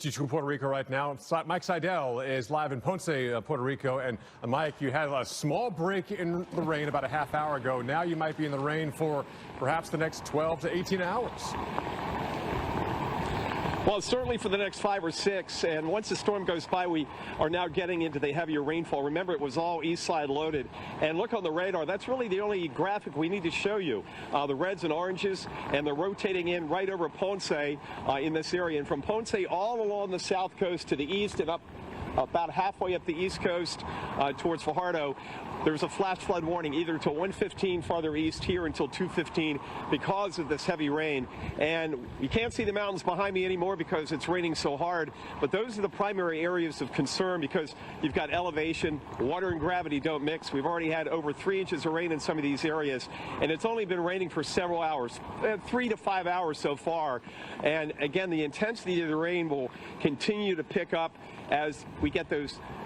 To Puerto Rico right now. Mike Seidel is live in Ponce, Puerto Rico. And Mike, you had a small break in the rain about a half hour ago. Now you might be in the rain for perhaps the next 12 to 18 hours. Well, certainly for the next 5 or 6, and once the storm goes by, we are now getting into the heavier rainfall. Remember, it was all east side loaded. And look on the radar, that's really the only graphic we need to show you. The reds and oranges, and they're rotating in right over Ponce in this area. And from Ponce all along the south coast to the east and up about halfway up the east coast towards Fajardo, there's a flash flood warning either till 1:15 farther east here until 2:15 because of this heavy rain. And you can't see the mountains behind me anymore because it's raining so hard, but those are the primary areas of concern because you've got elevation, water and gravity don't mix. We've already had over 3 inches of rain in some of these areas, and it's only been raining for several hours, 3 to 5 hours so far. And again, the intensity of the rain will continue to pick up as we get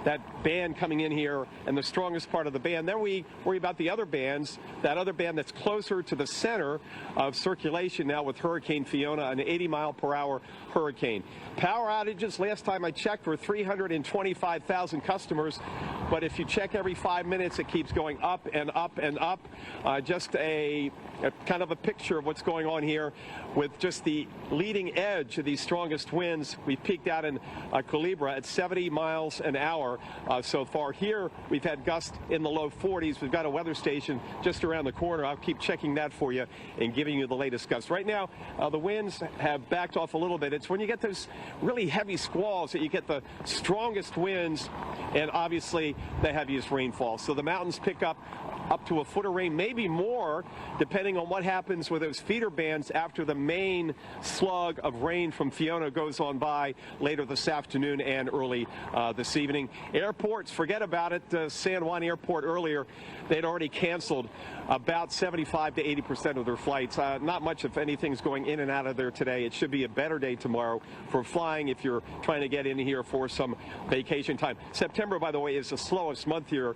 that band coming in here and the strongest part of the band. Then we worry about the other bands, that other band that's closer to the center of circulation now with Hurricane Fiona, an 80-mile-per-hour hurricane. Power outages, last time I checked, were 325,000 customers, but if you check every 5 minutes, it keeps going up and up and up. Just a kind of a picture of what's going on here with just the leading edge of these strongest winds. We peaked out in Culebra at 70 miles an hour so far. Here, we've had gusts in the low 40s. We've got a weather station just around the corner. I'll keep checking that for you and giving you the latest gusts. Right now, the winds have backed off a little bit. It's when you get those really heavy squalls that you get the strongest winds and obviously the heaviest rainfall. So the mountains pick up to a foot of rain, maybe more, depending on what happens with those feeder bands after the main slug of rain from Fiona goes on by later this afternoon and early this evening. Airports, forget about it. San Juan Airport earlier, they'd already canceled about 75 to 80% of their flights. Not much, if anything's going in and out of there today. It should be a better day tomorrow for flying if you're trying to get in here for some vacation time. September, by the way, is the slowest month here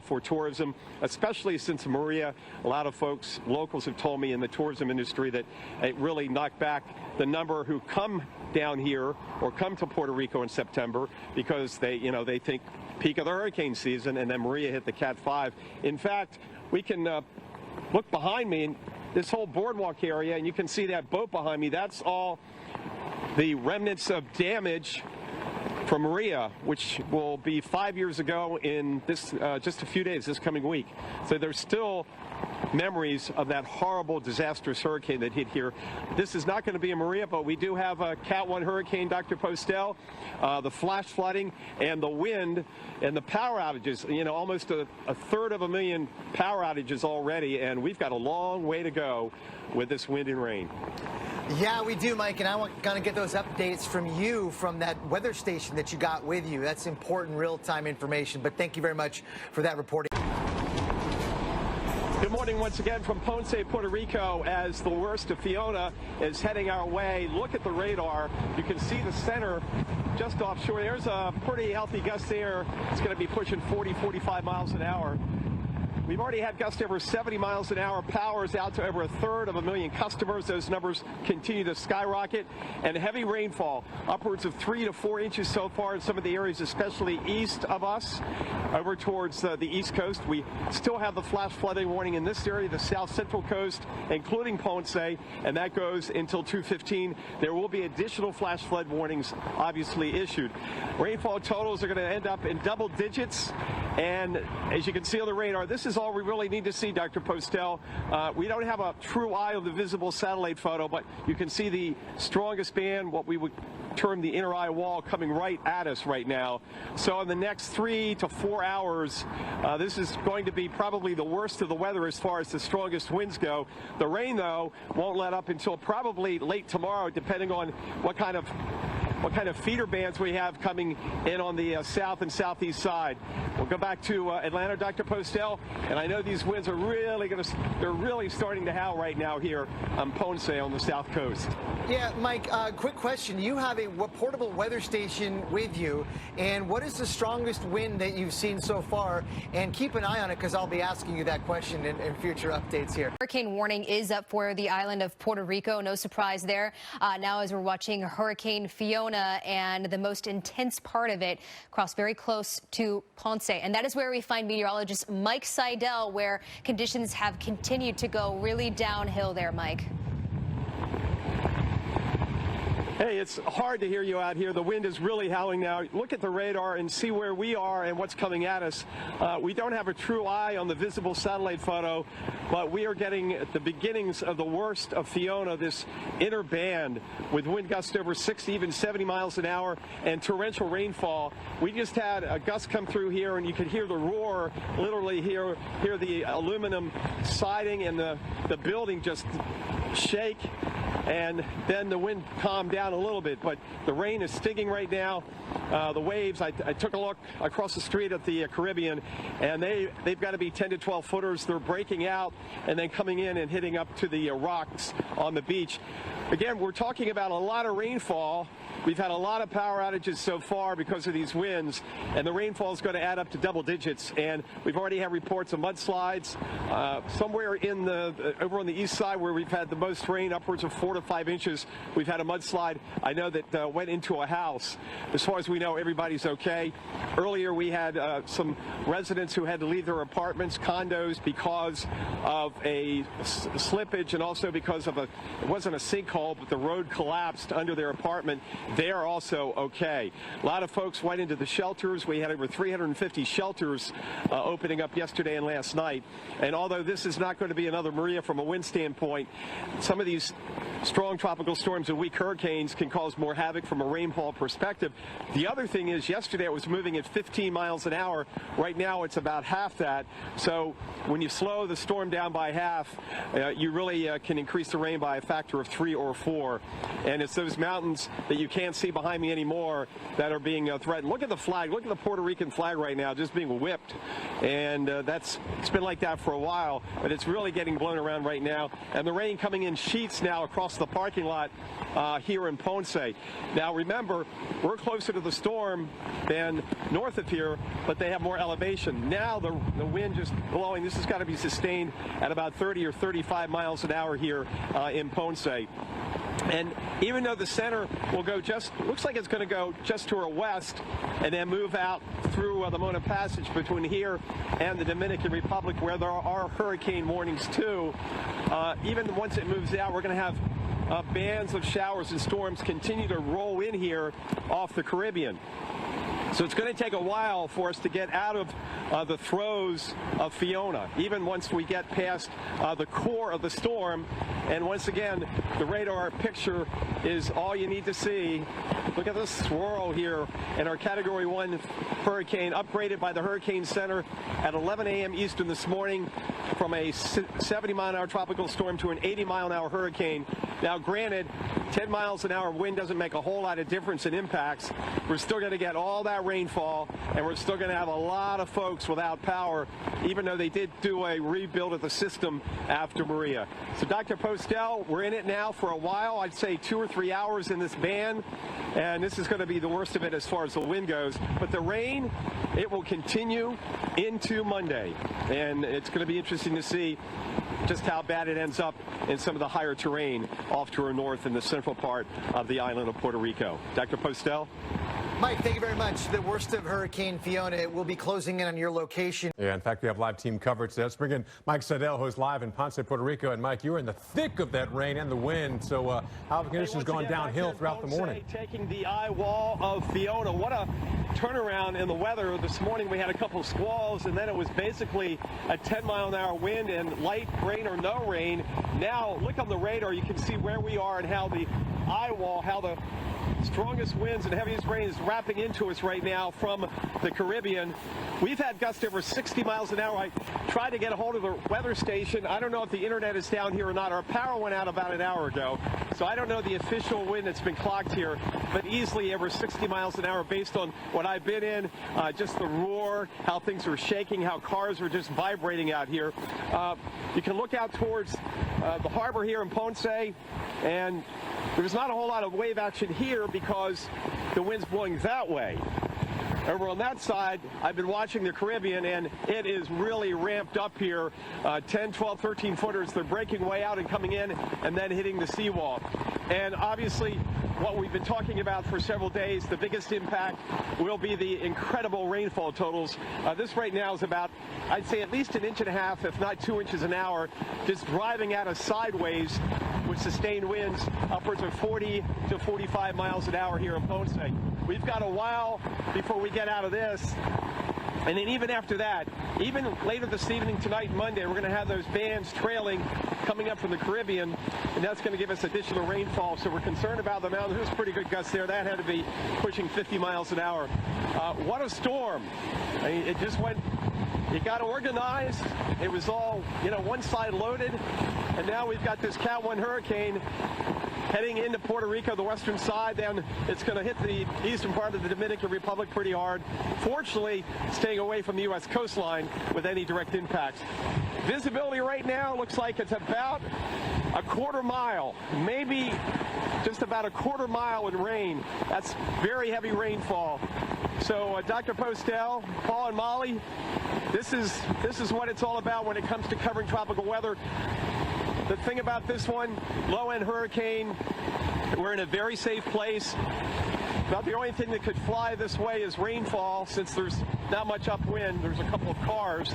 for tourism, especially since Maria. A lot of folks, locals, have told me in the tourism industry that it really knocked back the number who come down here or come to Puerto Rico in September because they think peak of the hurricane season, and then Maria hit the Cat 5. In fact, we can look behind me, this whole boardwalk area, and you can see that boat behind me. That's all the remnants of damage from Maria, which will be 5 years ago in this just a few days, this coming week. So there's still memories of that horrible, disastrous hurricane that hit here. This is not going to be a Maria, but we do have a Cat 1 hurricane, Dr. Postel, the flash flooding and the wind and the power outages. You know, almost a third of a million power outages already, and we've got a long way to go with this wind and rain. Yeah, we do, Mike, and I want to get those updates from you from that weather station that you got with you. That's important real-time information, but thank you very much for that reporting. Good morning once again from Ponce, Puerto Rico, as the worst of Fiona is heading our way. Look at the radar. You can see the center just offshore. There's a pretty healthy gust there. It's going to be pushing 40, 45 miles an hour. We've already had gusts over 70 miles an hour. Power is out to over a third of a million customers. Those numbers continue to skyrocket. And heavy rainfall, upwards of 3 to 4 inches so far in some of the areas, especially east of us, over towards the east coast. We still have the flash flooding warning in this area, the south central coast, including Ponce, and that goes until 2:15. There will be additional flash flood warnings obviously issued. Rainfall totals are going to end up in double digits. And as you can see on the radar, this is all we really need to see, Dr. Postel. We don't have a true eye of the visible satellite photo, but you can see the strongest band, what we would term the inner eye wall, coming right at us right now. So in the next 3 to 4 hours, this is going to be probably the worst of the weather as far as the strongest winds go. The rain, though, won't let up until probably late tomorrow, depending on what kind of feeder bands we have coming in on the south and southeast side. We'll go back to Atlanta, Dr. Postel, and I know these winds are they're really starting to howl right now here on Ponce on the south coast. Yeah, Mike, quick question. You have a portable weather station with you, and what is the strongest wind that you've seen so far? And keep an eye on it, because I'll be asking you that question in future updates here. Hurricane warning is up for the island of Puerto Rico. No surprise there. Now as we're watching Hurricane Fiona Fiona, and the most intense part of it crossed very close to Ponce. And that is where we find meteorologist Mike Seidel, where conditions have continued to go really downhill there, Mike. Hey, it's hard to hear you out here. The wind is really howling now. Look at the radar and see where we are and what's coming at us. We don't have a true eye on the visible satellite photo, but we are getting the beginnings of the worst of Fiona, this inner band with wind gusts over 60, even 70 miles an hour, and torrential rainfall. We just had a gust come through here, and you could hear the roar, literally hear the aluminum siding and the building just shake. And then the wind calmed down a little bit, but the rain is stinging right now. The waves, I took a look across the street at the Caribbean, and they've got to be 10 to 12 footers. They're breaking out and then coming in and hitting up to the rocks on the beach. Again, we're talking about a lot of rainfall. We've had a lot of power outages so far because of these winds, and the rainfall is going to add up to double digits. And we've already had reports of mudslides somewhere in over on the east side where we've had the most rain, upwards of 4 to 5 inches. We've had a mudslide, I know, that went into a house. As far as we know, everybody's okay. Earlier, we had some residents who had to leave their apartments, condos, because of a slippage, and also because of it wasn't a sinkhole, but the road collapsed under their apartment. They are also okay. A lot of folks went into the shelters. We had over 350 shelters opening up yesterday and last night. And although this is not going to be another Maria from a wind standpoint, some of these strong tropical storms and weak hurricanes can cause more havoc from a rainfall perspective. The other thing is, yesterday it was moving at 15 miles an hour. Right now it's about half that. So when you slow the storm down by half, you really can increase the rain by a factor of 3 or 4. And it's those mountains that you can't see behind me anymore that are being threatened. Look at the flag. Look at the Puerto Rican flag right now, just being whipped. And it's been like that for a while, but it's really getting blown around right now. And the rain coming in sheets now across the parking lot here in Ponce. Now remember, we're closer to the storm than north of here, but they have more elevation. Now the wind just blowing. This has got to be sustained at about 30 or 35 miles an hour here in Ponce. And even though the center will go looks like it's going to go just to our west and then move out through the Mona Passage between here and the Dominican Republic, where there are hurricane warnings too, even once it moves out, we're going to have bands of showers and storms continue to roll in here off the Caribbean. So it's going to take a while for us to get out of the throes of Fiona, even once we get past the core of the storm. And once again, the radar picture is all you need to see. Look at this swirl here, and our Category 1 hurricane upgraded by the Hurricane Center at 11 a.m. Eastern this morning from a 70-mile-an-hour tropical storm to an 80-mile-an-hour hurricane. Now, granted, 10 miles an hour wind doesn't make a whole lot of difference in impacts. We're still going to get all that rainfall, and we're still going to have a lot of folks without power, even though they did do a rebuild of the system after Maria. So, Dr. Postel, we're in it now for a while. I'd say 2 or 3 hours in this band, and this is going to be the worst of it as far as the wind goes. But the rain, it will continue into Monday, and it's going to be interesting to see just how bad it ends up in some of the higher terrain off to our north in the central part of the island of Puerto Rico. Dr. Postel? Mike, thank you very much. The worst of Hurricane Fiona will be closing in on your location. Yeah, in fact, we have live team coverage. Let's bring in Mike Seidel, who's live in Ponce, Puerto Rico. And Mike, you were in the thick of that rain and the wind. So how have conditions gone downhill throughout the morning? Taking the eye wall of Fiona. What a turnaround in the weather. This morning we had a couple of squalls, and then it was basically a 10-mile-an-hour wind and light rain or no rain. Now look on the radar. You can see where we are and how the eye wall, how the strongest winds and heaviest rain is wrapping into us right now from the Caribbean. We've had gusts over 60 miles an hour. I tried to get a hold of the weather station. I don't know if the internet is down here or not. Our power went out about an hour ago, so I don't know the official wind that's been clocked here, but easily over 60 miles an hour based on what I've been in, just the roar, how things are shaking, how cars are just vibrating out here. You can look out towards the harbor here in Ponce, and there's not a whole lot of wave action here because the wind's blowing that way. Over on that side, I've been watching the Caribbean, and it is really ramped up here. 10, 12, 13 footers. They're breaking way out and coming in and then hitting the seawall. And obviously, what we've been talking about for several days, the biggest impact will be the incredible rainfall totals. This right now is about, I'd say, at least 1.5 inches, if not 2 inches an hour, just driving at us sideways with sustained winds upwards of 40 to 45 miles an hour here in Ponce. We've got a while before we get out of this. And then even after that, even later this evening, tonight, Monday, we're going to have those bands trailing coming up from the Caribbean, and that's going to give us additional rainfall. So we're concerned about the mountain. There's pretty good gusts there. That had to be pushing 50 miles an hour. What a storm. I mean, it just went, it got organized. It was all, one side loaded. And now we've got this Cat 1 hurricane heading into Puerto Rico, the western side. Then it's going to hit the eastern part of the Dominican Republic pretty hard. Fortunately, staying away from the U.S. coastline with any direct impacts. Visibility right now looks like it's about a quarter mile, maybe just about a quarter mile in rain. That's very heavy rainfall. So Dr. Postel, Paul and Molly, this is what it's all about when it comes to covering tropical weather. The thing about this one, low-end hurricane, we're in a very safe place. About the only thing that could fly this way is rainfall, since there's not much upwind. There's a couple of cars.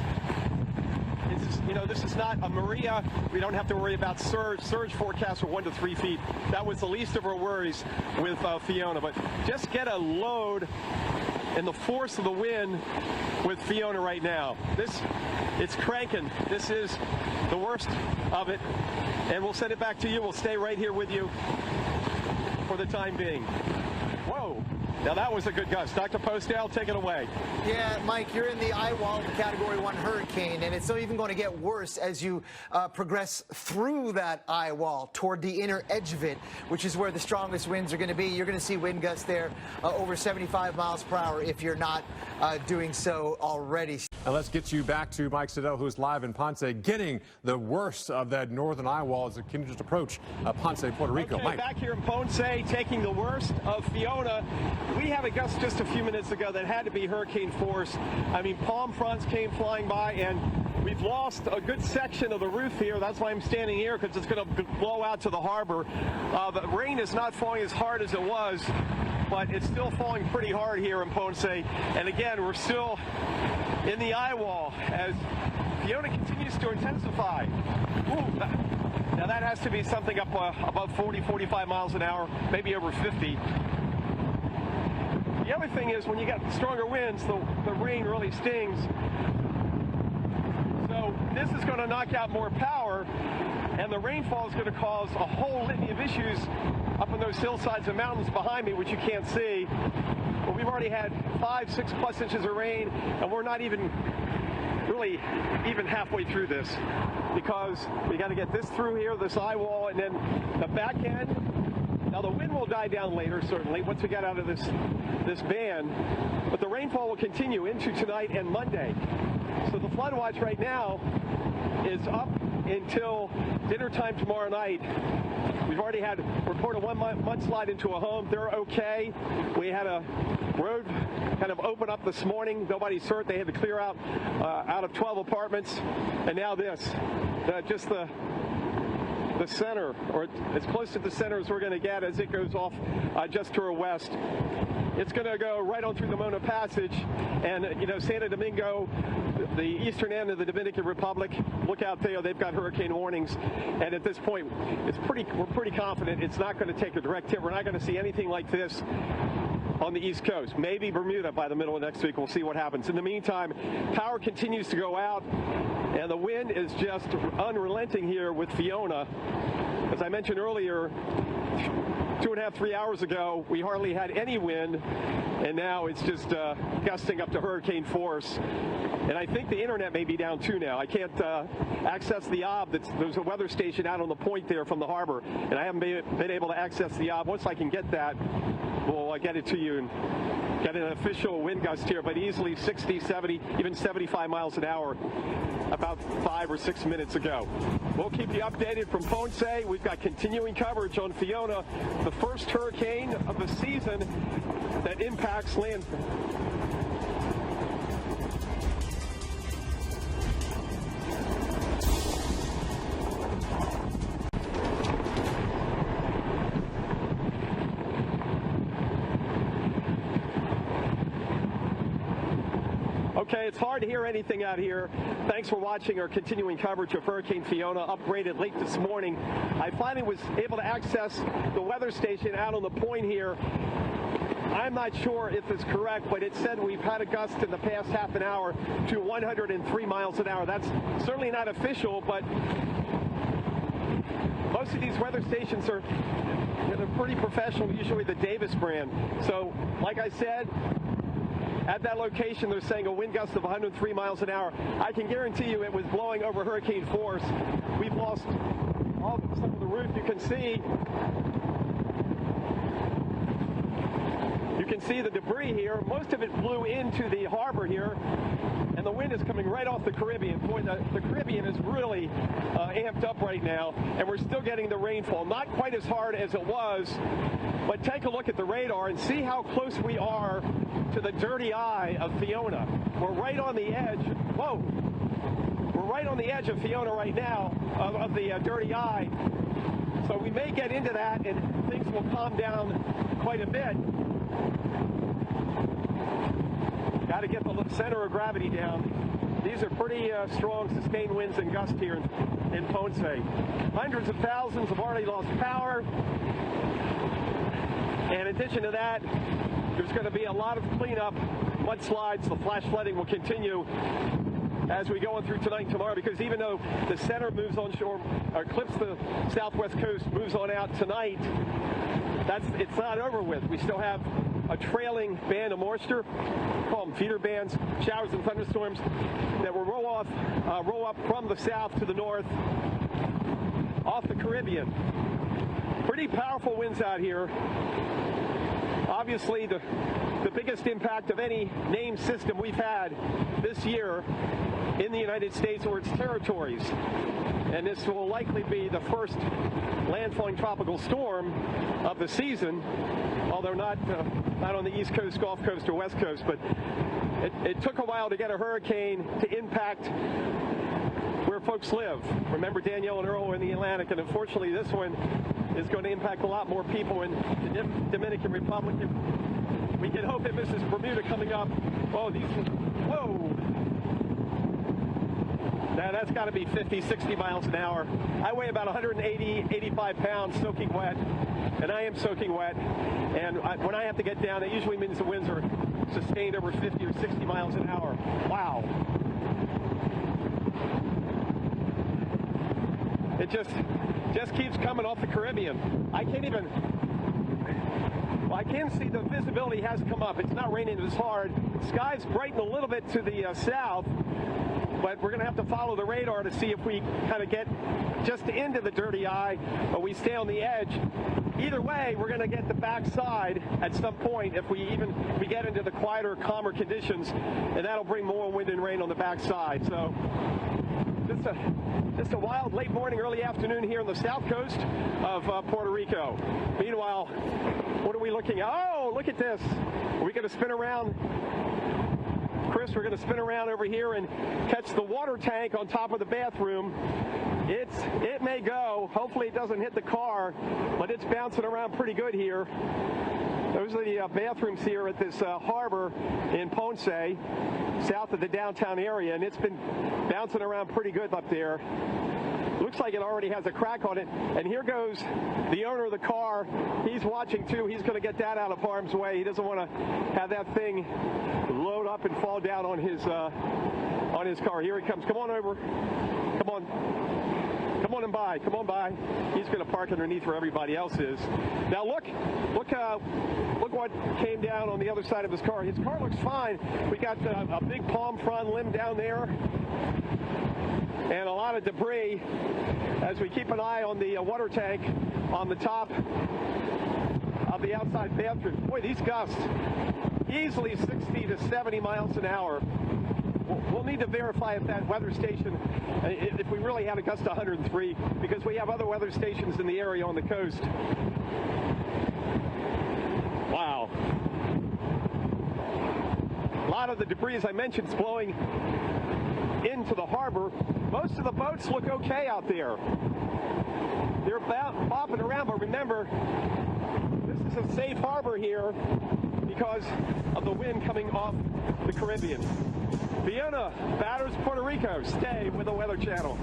This is not a Maria. We don't have to worry about surge. Surge forecasts are 1 to 3 feet. That was the least of our worries with Fiona. But just get a load and the force of the wind with Fiona right now. It's cranking. This is the worst of it. And we'll send it back to you. We'll stay right here with you for the time being. Whoa. Now that was a good gust. Dr. Postel, take it away. Yeah, Mike, you're in the eye wall of the Category 1 hurricane, and it's still even going to get worse as you progress through that eye wall toward the inner edge of it, which is where the strongest winds are going to be. You're going to see wind gusts there over 75 miles per hour if you're not doing so already. Now let's get you back to Mike Seidel, who's live in Ponce, getting the worst of that northern eye wall as it continues to approach Ponce, Puerto Rico. Okay, Mike. Back here in Ponce, taking the worst of Fiona. We had a gust just a few minutes ago that had to be hurricane force. I mean, palm fronts came flying by, and we've lost a good section of the roof here. That's why I'm standing here, because it's going to blow out to the harbor. The rain is not falling as hard as it was, but it's still falling pretty hard here in Ponce. And again, we're still in the eye wall as Fiona continues to intensify. Ooh, now that has to be something up above 40, 45 miles an hour, maybe over 50. The other thing is, when you get stronger winds, the rain really stings. So this is going to knock out more power, and the rainfall is going to cause a whole litany of issues up on those hillsides and mountains behind me, which you can't see. But we've already had 5, 6+ inches of rain, and we're not even really even halfway through this, because we got to get this through here, this eye wall, and then the back end. Now the wind will die down later, certainly, once we get out of this band, but the rainfall will continue into tonight and Monday. So the flood watch right now is up until dinner time tomorrow night. We've already had report of one mudslide into a home. They're okay. We had a road kind of open up this morning. Nobody's hurt. They had to clear out of 12 apartments. And now this, just the center, or as close to the center as we're going to get as it goes off just to our west. It's going to go right on through the Mona Passage, and Santo Domingo, the eastern end of the Dominican Republic. Look out there; they've got hurricane warnings, and at this point, we're pretty confident it's not going to take a direct hit. We're not going to see anything like this on the East Coast. Maybe Bermuda by the middle of next week. We'll see what happens. In the meantime, power continues to go out, and the wind is just unrelenting here with Fiona. As I mentioned earlier, 2.5, 3 hours ago, we hardly had any wind, and now it's just gusting up to hurricane force. And I think the internet may be down too now. I can't access the ob. There's a weather station out on the point there from the harbor, and I haven't been able to access the ob. Once I can get that, we'll get it to you and get an official wind gust here, but easily 60, 70, even 75 miles an hour about 5 or 6 minutes ago. We'll keep you updated from Ponce. We've got continuing coverage on Fiona, the first hurricane of the season that impacts land. Okay, it's hard to hear anything out here. Thanks for watching our continuing coverage of Hurricane Fiona, upgraded late this morning. I finally was able to access the weather station out on the point here. I'm not sure if it's correct, but it said we've had a gust in the past half an hour to 103 miles an hour. That's certainly not official, but most of these weather stations are they're pretty professional, usually the Davis brand. So, like I said, at that location, they're saying a wind gust of 103 miles an hour. I can guarantee you it was blowing over hurricane force. We've lost some of the roof. You can see the debris here. Most of it blew into the harbor here, and the wind is coming right off the Caribbean. Boy, the Caribbean is really amped up right now, and we're still getting the rainfall. Not quite as hard as it was, but take a look at the radar and see how close we are to the dirty eye of Fiona. We're right on the edge. Whoa! We're right on the edge of Fiona right now, of the dirty eye. So we may get into that, and things will calm down quite a bit. Got to get the center of gravity down. These are pretty strong sustained winds and gusts here in Ponce. Hundreds of thousands have already lost power. And in addition to that, there's going to be a lot of cleanup, mudslides. The flash flooding will continue as we go on through tonight and tomorrow, because even though the center moves on shore, or clips the southwest coast, moves on out tonight, it's not over with. We still have a trailing band of moisture, call them feeder bands, showers and thunderstorms that will roll up from the south to the north off the Caribbean. Pretty powerful winds out here. Obviously, the biggest impact of any named system we've had this year in the United States or its territories. And this will likely be the first landfalling tropical storm of the season, although not on the East Coast, Gulf Coast, or West Coast. But it took a while to get a hurricane to impact where folks live. Remember, Danielle and Earl were in the Atlantic, and unfortunately this one is going to impact a lot more people in the Dominican Republic. We can hope it misses Bermuda coming up. Oh, whoa! Now that's got to be 50, 60 miles an hour. I weigh about 180, 85 pounds, soaking wet, and I am soaking wet. And when I have to get down, it usually means the winds are sustained over 50 or 60 miles an hour. Wow. It just keeps coming off the Caribbean. I can see the visibility has come up. It's not raining as hard. Skies brighten a little bit to the south, but we're going to have to follow the radar to see if we kind of get just into the dirty eye or we stay on the edge. Either way, we're going to get the backside at some point if we get into the quieter, calmer conditions, and that'll bring more wind and rain on the backside. So just a wild late morning, early afternoon here on the south coast of Puerto Rico. Meanwhile, what are we looking at? Oh, look at this. Are we going to spin around? Chris, we're going to spin around over here and catch the water tank on top of the bathroom. It may go. Hopefully it doesn't hit the car, but it's bouncing around pretty good here. Those are the bathrooms here at this harbor in Ponce, south of the downtown area, and it's been bouncing around pretty good up there. Looks like it already has a crack on it. And here goes the owner of the car. He's watching too. He's going to get that out of harm's way. He doesn't want to have that thing load up and fall down on his car. Here he comes. Come on over. Come on. Come on and by. Come on by. He's going to park underneath where everybody else is. Now look what came down on the other side of his car. His car looks fine. We got a big palm frond limb down there and a lot of debris as we keep an eye on the water tank on the top of the outside bathroom. Boy, these gusts, easily 60 to 70 miles an hour. We'll need to verify if that weather station, if we really had a gust of 103, because we have other weather stations in the area on the coast. Wow. A lot of the debris, as I mentioned, is blowing into the harbor. Most of the boats look okay out there. They're bopping around, but remember, this is a safe harbor here because of the wind coming off the Caribbean. Fiona batters Puerto Rico. Stay with the Weather Channel.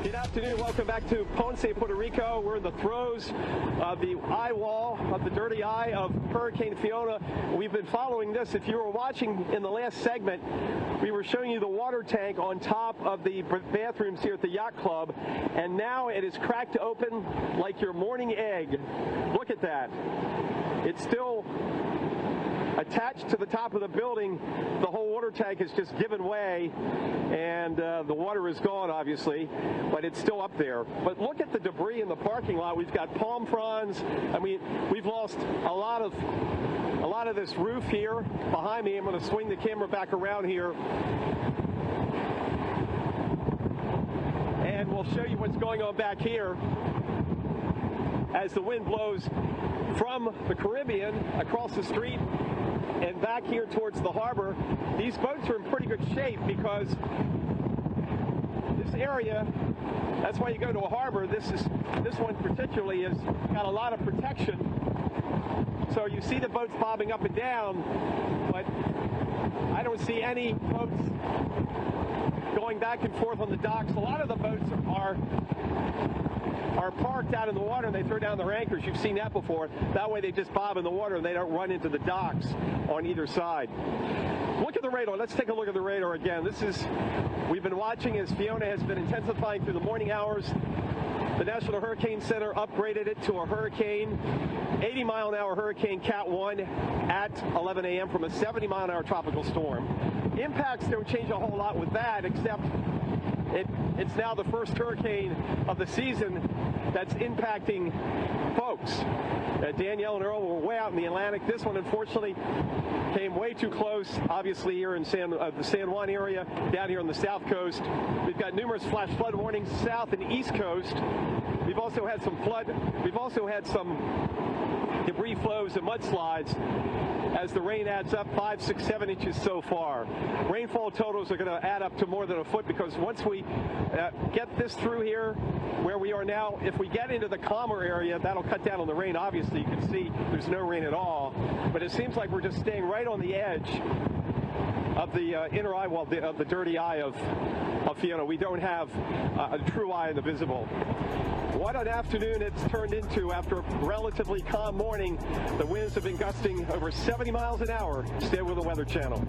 Good afternoon. Welcome back to Ponce, Puerto Rico. We're in the throes of the eye wall, of the dirty eye of Hurricane Fiona. We've been following this. If you were watching in the last segment, we were showing you the water tank on top of the bathrooms here at the Yacht Club, and now it is cracked open like your morning egg. Look at that. It's still attached to the top of the building. The whole water tank has just given way, and the water is gone, obviously, but it's still up there. But look at the debris in the parking lot. We've got palm fronds. I mean, we've lost a lot of this roof here behind me. I'm going to swing the camera back around here, and we'll show you what's going on back here as the wind blows from the Caribbean across the street and back here towards the harbor. These boats are in pretty good shape because this area, that's why you go to a harbor. This one particularly has got a lot of protection. So you see the boats bobbing up and down, but I don't see any boats going back and forth on the docks. A lot of the boats are parked out in the water and they throw down their anchors. You've seen that before. That way they just bob in the water and they don't run into the docks on either side. Look at the radar. Let's take a look at the radar again. We've been watching as Fiona has been intensifying through the morning hours. The National Hurricane Center upgraded it to a hurricane, 80-mile-an-hour Hurricane Cat 1 at 11 a.m. from a 70-mile-an-hour tropical storm. Impacts don't change a whole lot with that, except it's now the first hurricane of the season that's impacting folks. Danielle and Earl were way out in the Atlantic. This one, unfortunately, came way too close, obviously, here in the San Juan area, down here on the south coast. We've got numerous flash flood warnings south and east coast. We've also had some debris flows and mudslides as the rain adds up 5, 6, 7 inches so far. Rainfall totals are going to add up to more than a foot because once we get this through here where we are now, if we get into the calmer area, that'll cut down on the rain. Obviously, you can see there's no rain at all, but it seems like we're just staying right on the edge of the inner eye wall, of the dirty eye of Fiona. We don't have a true eye in the visible. What an afternoon it's turned into after a relatively calm morning. The winds have been gusting over 70 miles an hour. Stay with the Weather Channel.